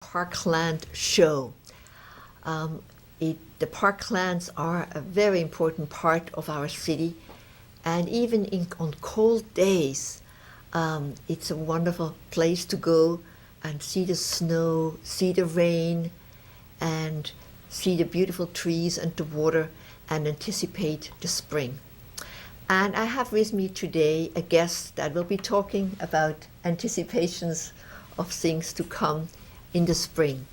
Parkland show. Um, the parklands are a very important part of our city, and even on cold days, it's a wonderful place to go and see the snow, see the rain, and see the beautiful trees and the water and anticipate the spring. And I have with me today a guest that will be talking about anticipations of things to come in the spring.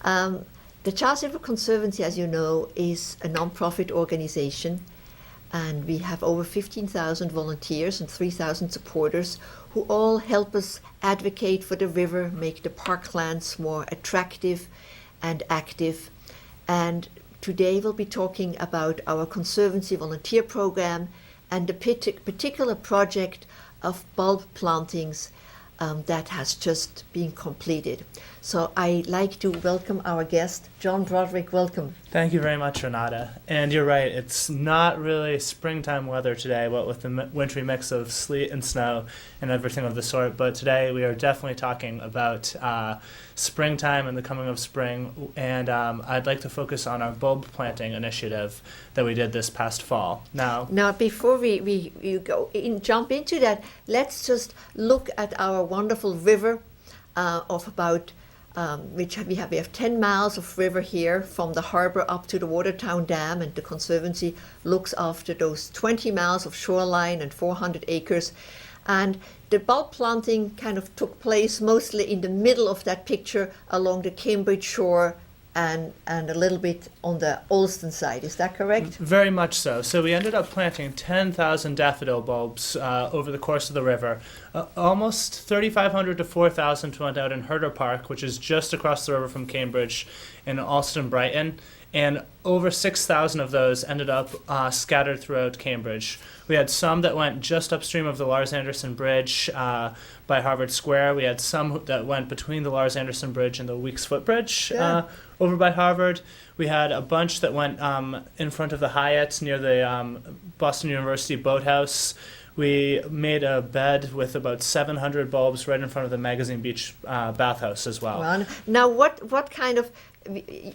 The Charles River Conservancy, as you know, is a non-profit organization, and we have over 15,000 volunteers and 3,000 supporters who all help us advocate for the river, make the parklands more attractive and active. And today we'll be talking about our Conservancy volunteer program and the particular project of bulb plantings that has just been completed. So I'd like to welcome our guest, John Broderick. Welcome. Thank you very much, Renata. And you're right, it's not really springtime weather today, what with the wintry mix of sleet and snow and everything of the sort. But today we are definitely talking about springtime and the coming of spring. And I'd like to focus on our bulb planting initiative that we did this past fall. Now Before we jump into that, let's just look at our wonderful river of about which we have 10 miles of river here from the harbor up to the Watertown Dam, and the Conservancy looks after those 20 miles of shoreline and 400 acres. And the bulb planting kind of took place mostly in the middle of that picture along the Cambridge shore and a little bit on the Olston side. Is that correct? Very much so. So we ended up planting 10,000 daffodil bulbs over the course of the river. Almost 3,500 to 4,000 went out in Herder Park, which is just across the river from Cambridge, in Alston, Brighton. And over 6,000 of those ended up scattered throughout Cambridge. We had some that went just upstream of the Lars Anderson Bridge by Harvard Square. We had some that went between the Lars Anderson Bridge and the Weeks Footbridge over by Harvard. We had a bunch that went in front of the Hyatt near the Boston University Boathouse. We made a bed with about 700 bulbs right in front of the Magazine Beach bathhouse as well. Well, now, what kind of...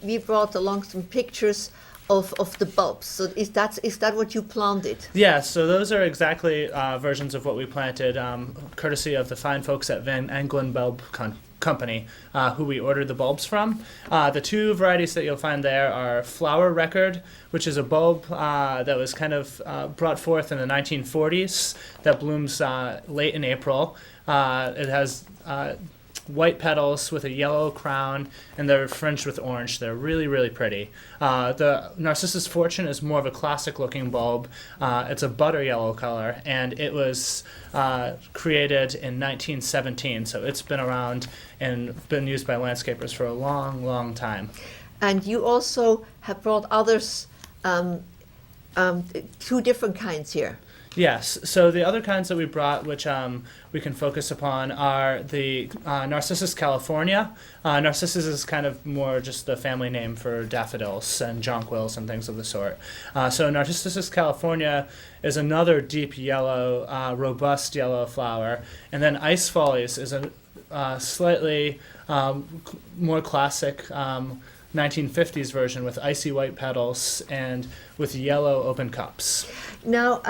We brought along some pictures of the bulbs. So is that what you planted? Yeah, so those are exactly versions of what we planted, courtesy of the fine folks at Van Engelen Bulb Company, who we ordered the bulbs from. The two varieties that you'll find there are Flower Record, which is a bulb that was kind of brought forth in the 1940s that blooms late in April. It has white petals with a yellow crown, and they're fringed with orange. They're really, really pretty. The Narcissus Fortune is more of a classic-looking bulb. It's a butter yellow color, and it was created in 1917, so it's been around and been used by landscapers for a long, long time. And you also have brought others, two different kinds here. Yes, so the other kinds that we brought, which we can focus upon, are the Narcissus California. Narcissus is kind of more just the family name for daffodils and jonquils and things of the sort. So Narcissus California is another deep yellow, robust yellow flower. And then Ice Follies is a slightly more classic 1950s version with icy white petals and with yellow open cups. Now,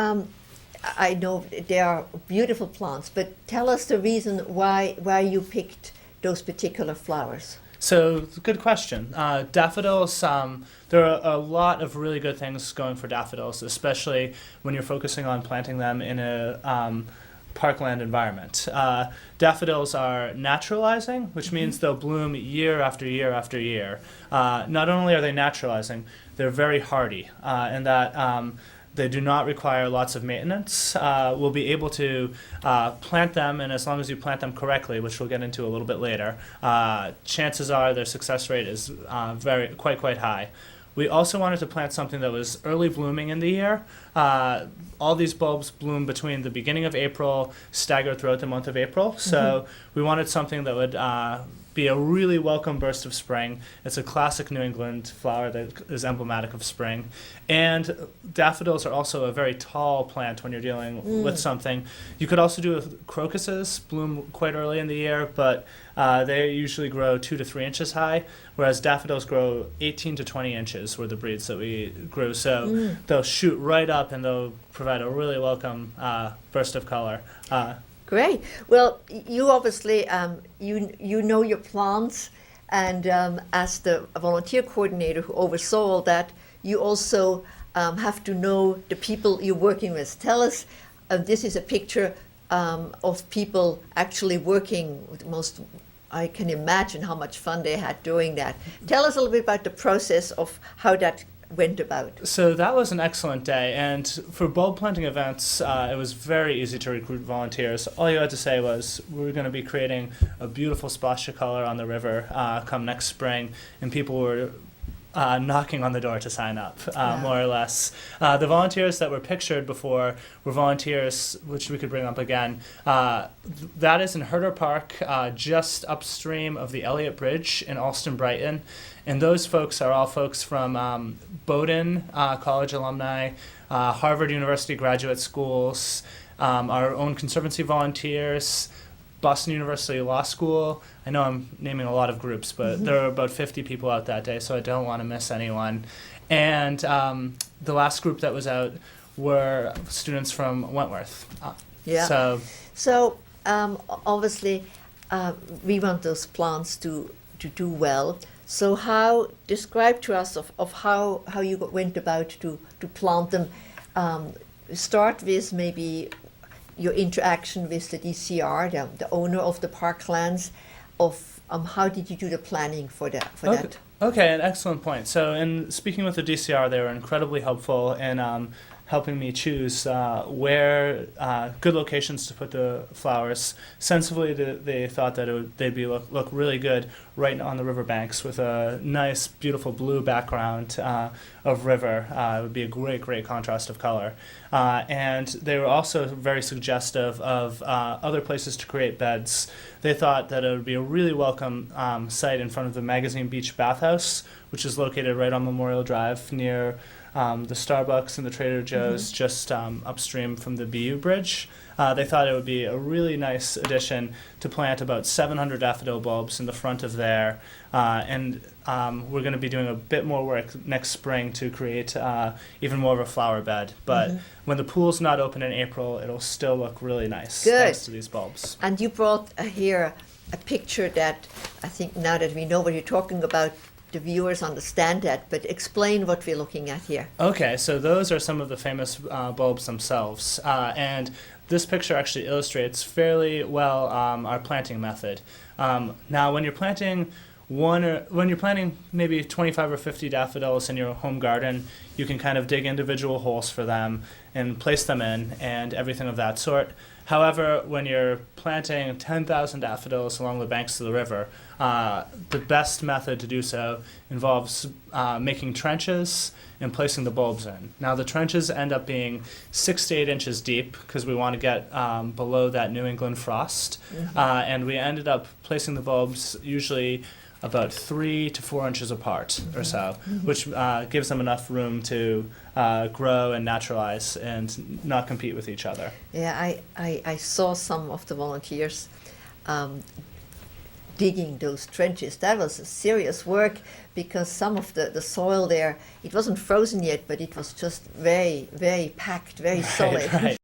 I know they are beautiful plants, but tell us the reason why you picked those particular flowers. So, good question. Daffodils, there are a lot of really good things going for daffodils, especially when you're focusing on planting them in a parkland environment. Daffodils are naturalizing, which means they'll bloom year after year after year. Not only are they naturalizing, they're very hardy, in that they do not require lots of maintenance. We'll be able to plant them, and as long as you plant them correctly, which we'll get into a little bit later, chances are their success rate is quite high. We also wanted to plant something that was early blooming in the year. All these bulbs bloom between the beginning of April, staggered throughout the month of April. So we wanted something that would be a really welcome burst of spring. It's a classic New England flower that is emblematic of spring. And daffodils are also a very tall plant when you're dealing with something. You could also do with crocuses, bloom quite early in the year, but they usually grow 2 to 3 inches high, whereas daffodils grow 18 to 20 inches were the breeds that we grew. So they'll shoot right up and they'll provide a really welcome burst of color. Great. Well, you obviously, you know your plants, and as the volunteer coordinator who oversaw all that, you also have to know the people you're working with. Tell us, this is a picture of people actually working with most. I can imagine how much fun they had doing that. Tell us a little bit about the process of how that went about. So that was an excellent day, and for bulb planting events, it was very easy to recruit volunteers. All you had to say was, we're going to be creating a beautiful splash of color on the river come next spring, and people were knocking on the door to sign up, more or less. The volunteers that were pictured before were volunteers, which we could bring up again. That is in Herder Park, just upstream of the Elliott Bridge in Alston, Brighton. And those folks are all folks from Bowdoin College alumni, Harvard University graduate schools, our own Conservancy volunteers, Boston University Law School. I know I'm naming a lot of groups, but there were about 50 people out that day, so I don't want to miss anyone. And the last group that was out were students from Wentworth. So obviously, we want those plants to do well. So describe to us of how you went about to plant them. Start with maybe your interaction with the DCR, the owner of the Parklands, of how did you do the planning for that? Okay, an excellent point. So in speaking with the DCR, they were incredibly helpful in helping me choose where good locations to put the flowers. Sensibly, they thought that they'd look really good right on the riverbanks with a nice, beautiful blue background of river. It would be a great contrast of color. And they were also very suggestive of other places to create beds. They thought that it would be a really welcome site in front of the Magazine Beach Bathhouse, which is located right on Memorial Drive near the Starbucks and the Trader Joe's, just upstream from the BU Bridge. They thought it would be a really nice addition to plant about 700 daffodil bulbs in the front of there. And we're going to be doing a bit more work next spring to create even more of a flower bed. But when the pool's not open in April, it'll still look really nice thanks to these bulbs. And you brought here a picture that I think now that we know what you're talking about, the viewers understand that, but explain what we're looking at here. Okay, so those are some of the famous bulbs themselves. And this picture actually illustrates fairly well our planting method. Now, when you're planting maybe 25 or 50 daffodils in your home garden, you can kind of dig individual holes for them and place them in and everything of that sort. However, when you're planting 10,000 daffodils along the banks of the river, the best method to do so involves making trenches and placing the bulbs in. Now, the trenches end up being 6 to 8 inches deep because we want to get below that New England frost. And we ended up placing the bulbs usually about 3 to 4 inches apart or so, which gives them enough room to grow and naturalize and not compete with each other. Yeah, I saw some of the volunteers digging those trenches. That was serious work because some of the soil there, it wasn't frozen yet, but it was just very packed, very solid. Right.